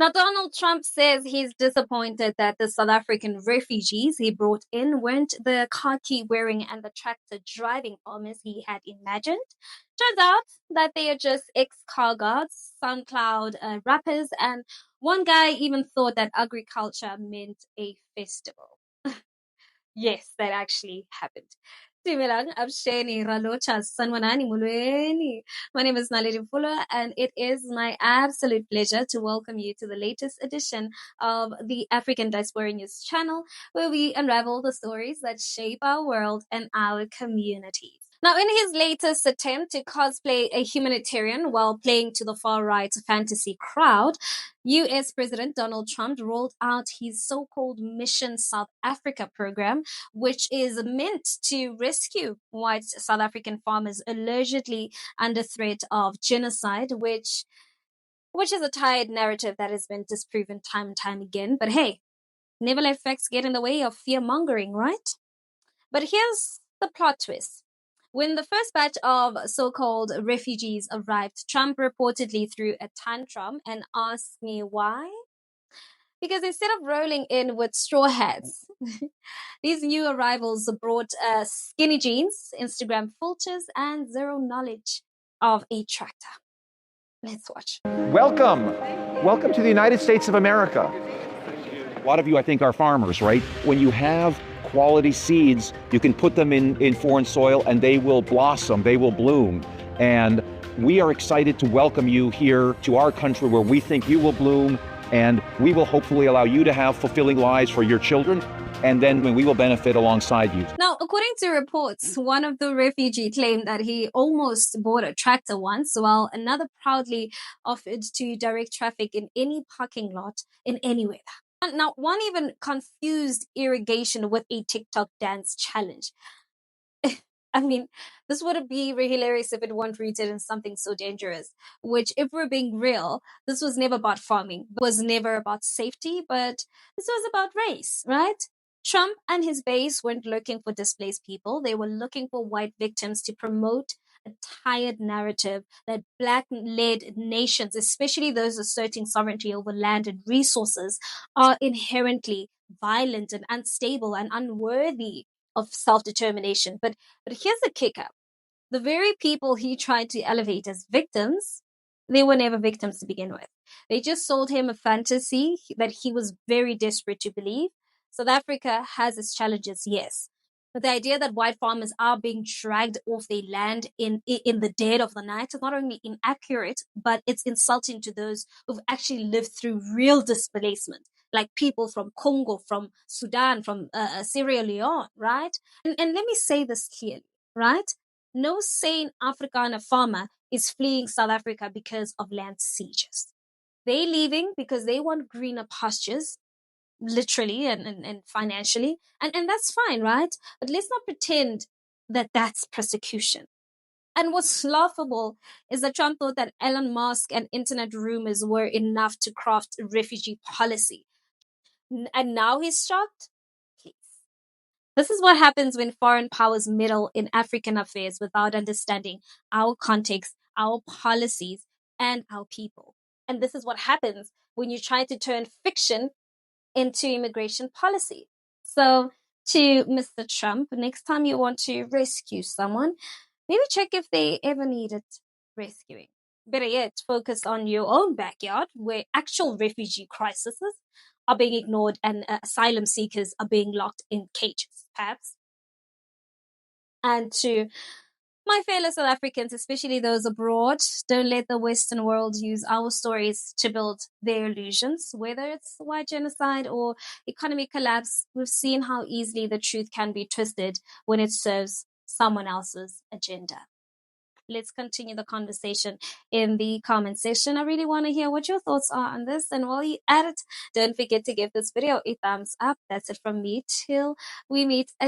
Now, Donald Trump says he's disappointed that the South African refugees he brought in weren't the khaki wearing and the tractor driving farmers he had imagined. Turns out that they are just ex car guards, SoundCloud rappers, and one guy even thought that agriculture meant a festival. Yes, that actually happened. Dumelang, Absheni, Ralocha, Sanwanani, Mulweni. My name is Naledi Mfoloe, and it is my absolute pleasure to welcome you to the latest edition of the African Diaspora News channel, where we unravel the stories that shape our world and our communities. Now, in his latest attempt to cosplay a humanitarian while playing to the far-right fantasy crowd, US President Donald Trump rolled out his so-called Mission South Africa program, which is meant to rescue white South African farmers allegedly under threat of genocide, which is a tired narrative that has been disproven time and time again. But hey, never let facts get in the way of fear-mongering, right? But here's the plot twist. When the first batch of so-called refugees arrived, Trump reportedly threw a tantrum and asked me why. Because instead of rolling in with straw hats, these new arrivals brought skinny jeans, Instagram filters, and zero knowledge of a tractor. Let's watch. Welcome. Welcome to the United States of America. A lot of you, I think, are farmers, right? When you have quality seeds, you can put them in foreign soil and they will blossom, they will bloom. And we are excited to welcome you here to our country where we think you will bloom, and we will hopefully allow you to have fulfilling lives for your children, and then we will benefit alongside you. Now, according to reports, one of the refugees claimed that he almost bought a tractor once, while another proudly offered to direct traffic in any parking lot in any weather. Now, one even confused irrigation with a TikTok dance challenge. I mean, this would be really hilarious if it weren't rooted in something so dangerous, which, if we're being real, this was never about farming. It was never about safety, but this was about race, right? Trump and his base weren't looking for displaced people. They were looking for white victims to promote a tired narrative that black-led nations, especially those asserting sovereignty over land and resources, are inherently violent and unstable and unworthy of self-determination. But here's the kicker. The very people he tried to elevate as victims, they were never victims to begin with. They just sold him a fantasy that he was very desperate to believe. South Africa has its challenges, yes. But the idea that white farmers are being dragged off their land in the dead of the night is not only inaccurate, but it's insulting to those who've actually lived through real displacement, like people from Congo, from Sudan, from Sierra Leone, right? And let me say this clearly, right? No sane Afrikaner farmer is fleeing South Africa because of land sieges. They're leaving because they want greener pastures, literally and financially. And that's fine, right? But let's not pretend that that's persecution. And what's laughable is that Trump thought that Elon Musk and internet rumors were enough to craft a refugee policy. And now he's shocked? Please. This is what happens when foreign powers meddle in African affairs without understanding our context, our policies, and our people. And this is what happens when you try to turn fiction into immigration policy. So, to Mr. Trump, next time you want to rescue someone, maybe check if they ever needed rescuing. Better yet, focus on your own backyard where actual refugee crises are being ignored and asylum seekers are being locked in cages, perhaps. And to my fellow South Africans, especially those abroad, don't let the Western world use our stories to build their illusions. Whether it's white genocide or economic collapse, we've seen how easily the truth can be twisted when it serves someone else's agenda. Let's continue the conversation in the comment section. I really want to hear what your thoughts are on this. And while you're at it, don't forget to give this video a thumbs up. That's it from me till we meet again.